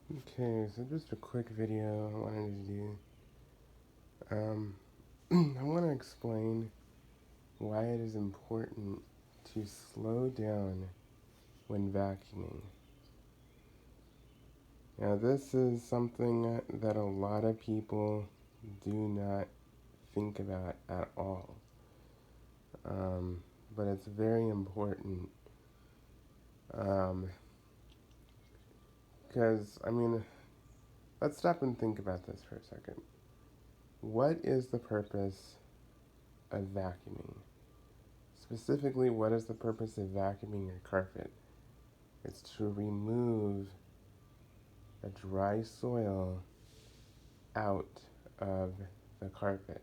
Okay, so just a quick video I wanted to do. I want to explain why it is important to slow down when vacuuming. Now, this is something that a lot of people do not think about at all, but it's very important because, let's stop and think about this for a second. What is the purpose of vacuuming? Specifically, what is the purpose of vacuuming your carpet? It's to remove the dry soil out of the carpet.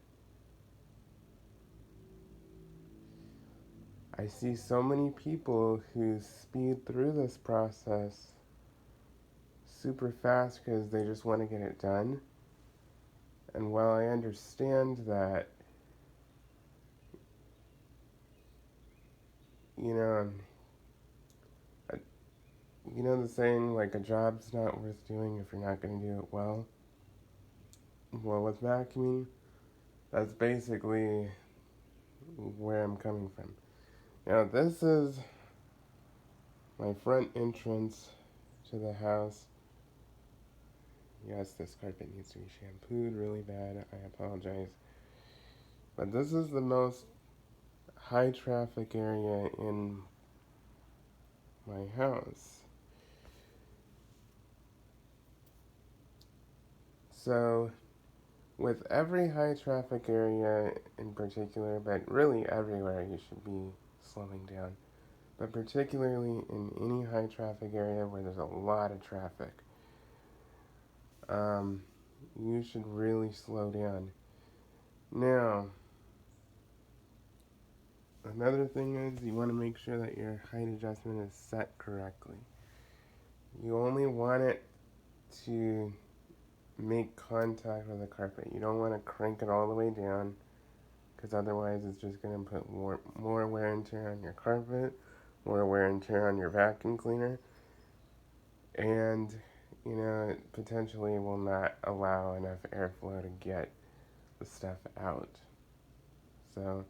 I see so many people who speed through this process super fast because they just want to get it done. And while I understand that, you know, uh, you know the saying, like, a job's not worth doing if you're not going to do it well? Well, with vacuuming, that's basically where I'm coming from. Now, this is my front entrance to the house. Yes, this carpet needs to be shampooed really bad. I apologize. But this is the most high traffic area in my house. So, with every high traffic area in particular, but really everywhere, you should be slowing down. But particularly in any high traffic area where there's a lot of traffic, um, you should really slow down. Now, another thing is you want to make sure that your height adjustment is set correctly. You only want it to make contact with the carpet. You don't want to crank it all the way down because otherwise it's just going to put more wear and tear on your carpet, more wear and tear on your vacuum cleaner, and it potentially will not allow enough airflow to get the stuff out. So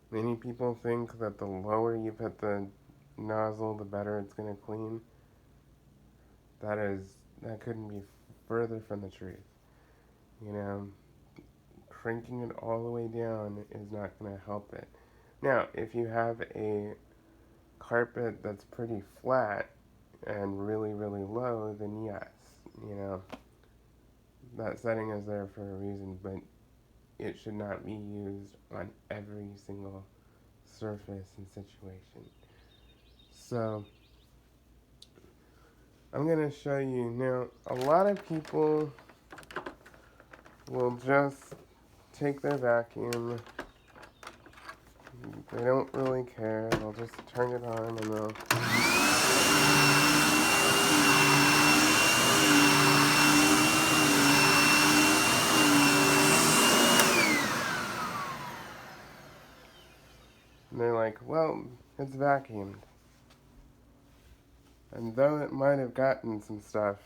many people think that the lower you put the nozzle, the better it's going to clean. That couldn't be further from the truth. You know, cranking it all the way down is not going to help it. Now, if you have a carpet that's pretty flat and really, really low, then yes, you know, that setting is there for a reason, but it should not be used on every single surface and situation. So, I'm going to show you now. A lot of people will just take their vacuum. They don't really care. They'll just turn it on and they'll. And they're like, well, it's vacuumed. And though it might have gotten some stuff,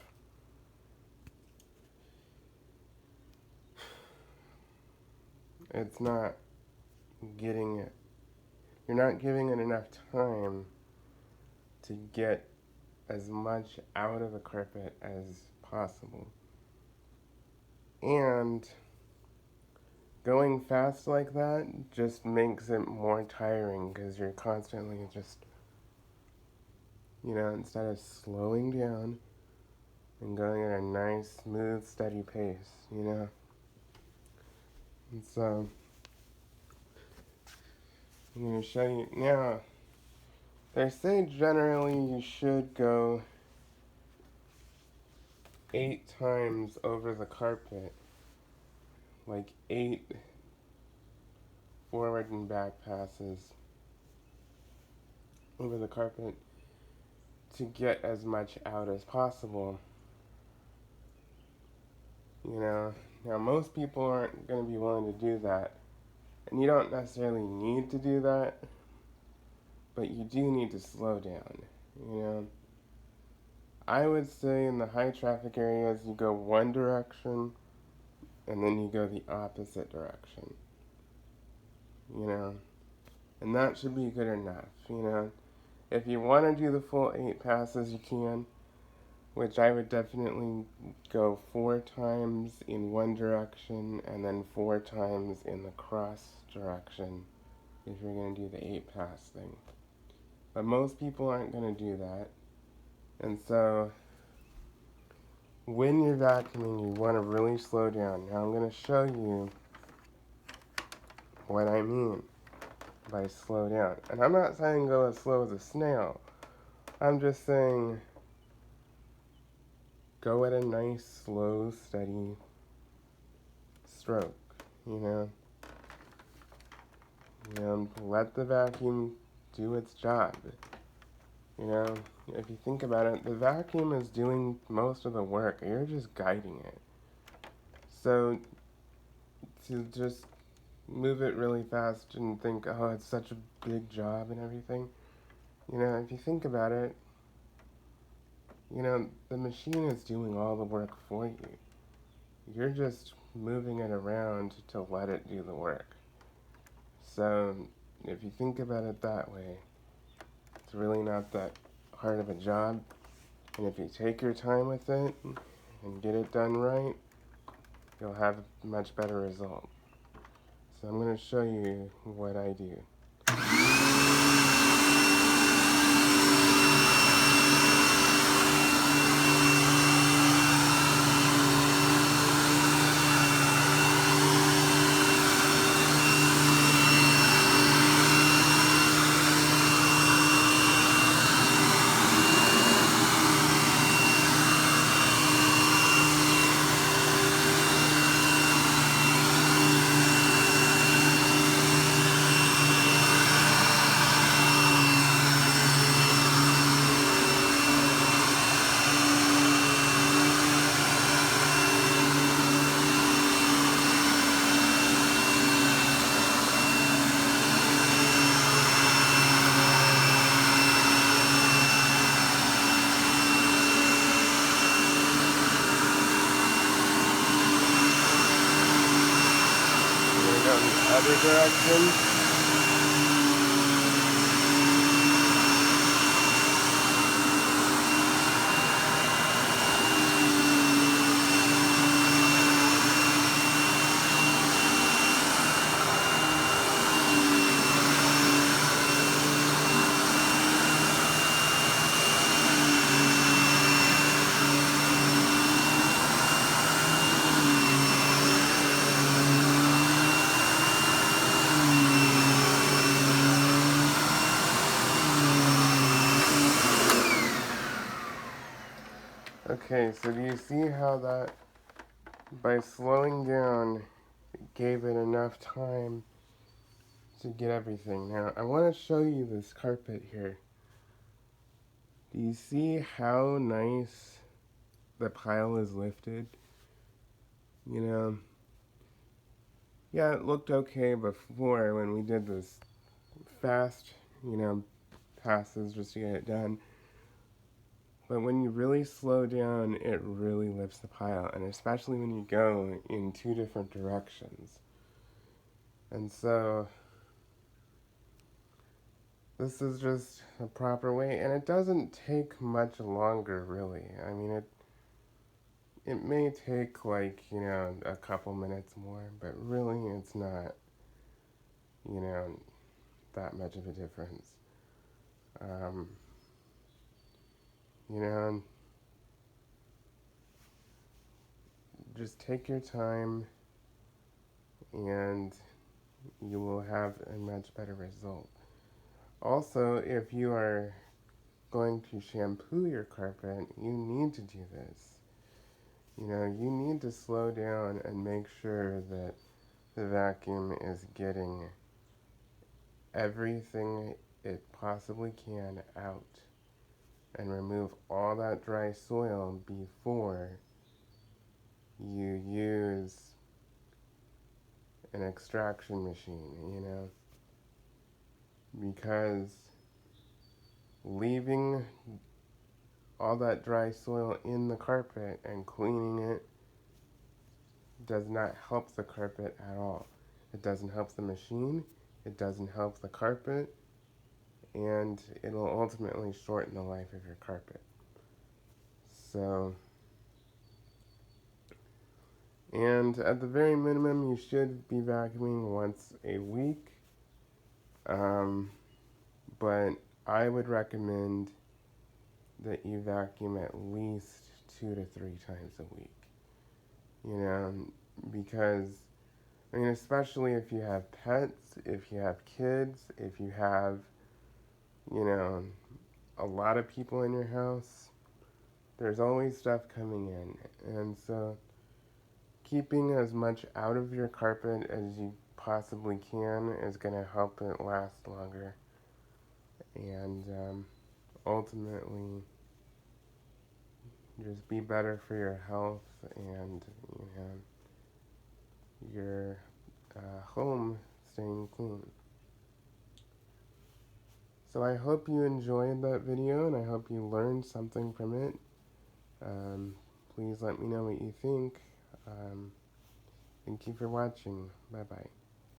it's not getting it. You're not giving it enough time to get as much out of the carpet as possible. And going fast like that just makes it more tiring because you're constantly just, instead of slowing down and going at a nice, smooth, steady pace. And so, I'm going to show you now. They say generally you should go 8 times over the carpet, like 8 forward and back passes over the carpet to get as much out as possible. Now most people aren't going to be willing to do that, and you don't necessarily need to do that, but you do need to slow down. I would say in the high traffic areas, you go one direction and then you go the opposite direction, you know, and that should be good enough, you know. If you want to do the full 8 passes, you can, which I would definitely go 4 times in one direction and then 4 times in the cross direction if you're going to do the 8 pass thing. But most people aren't going to do that. And so when you're vacuuming, you want to really slow down. Now I'm going to show you what I mean by slow down. And I'm not saying go as slow as a snail. I'm just saying go at a nice, slow, steady stroke, you know? Let the vacuum do its job. You know, if you think about it, the vacuum is doing most of the work. You're just guiding it. So to just move it really fast and think, oh, it's such a big job and everything. You know, if you think about it, you know, the machine is doing all the work for you. You're just moving it around to let it do the work. So if you think about it that way, it's really not that hard of a job. And if you take your time with it and get it done right, you'll have a much better result. So I'm going to show you what I do. I'm going to go in the other direction. Okay, so do you see how that, by slowing down, gave it enough time to get everything? Now, I want to show you this carpet here. Do you see how nice the pile is lifted? You know, yeah, it looked okay before when we did this fast, passes just to get it done. But when you really slow down, it really lifts the pile, and especially when you go in 2 different directions. And so, this is just a proper way, and it doesn't take much longer, really. I mean, it may take a couple minutes more, but really it's not, you know, that much of a difference. Um, you know, just take your time and you will have a much better result. Also, if you are going to shampoo your carpet, you need to do this. You need to slow down and make sure that the vacuum is getting everything it possibly can out and remove all that dry soil before you use an extraction machine, because leaving all that dry soil in the carpet and cleaning it does not help the carpet at all. It doesn't help the machine, it doesn't help the carpet, and it'll ultimately shorten the life of your carpet. So, and at the very minimum, you should be vacuuming once a week. But I would recommend that you vacuum at least 2 to 3 times a week. You know, because, I mean, especially if you have pets, if you have kids, if you have, you know, a lot of people in your house, there's always stuff coming in. And so, keeping as much out of your carpet as you possibly can is going to help it last longer. And ultimately, just be better for your health and, you know, your home staying clean. So I hope you enjoyed that video and I hope you learned something from it. Please let me know what you think. Thank you for watching. Bye bye.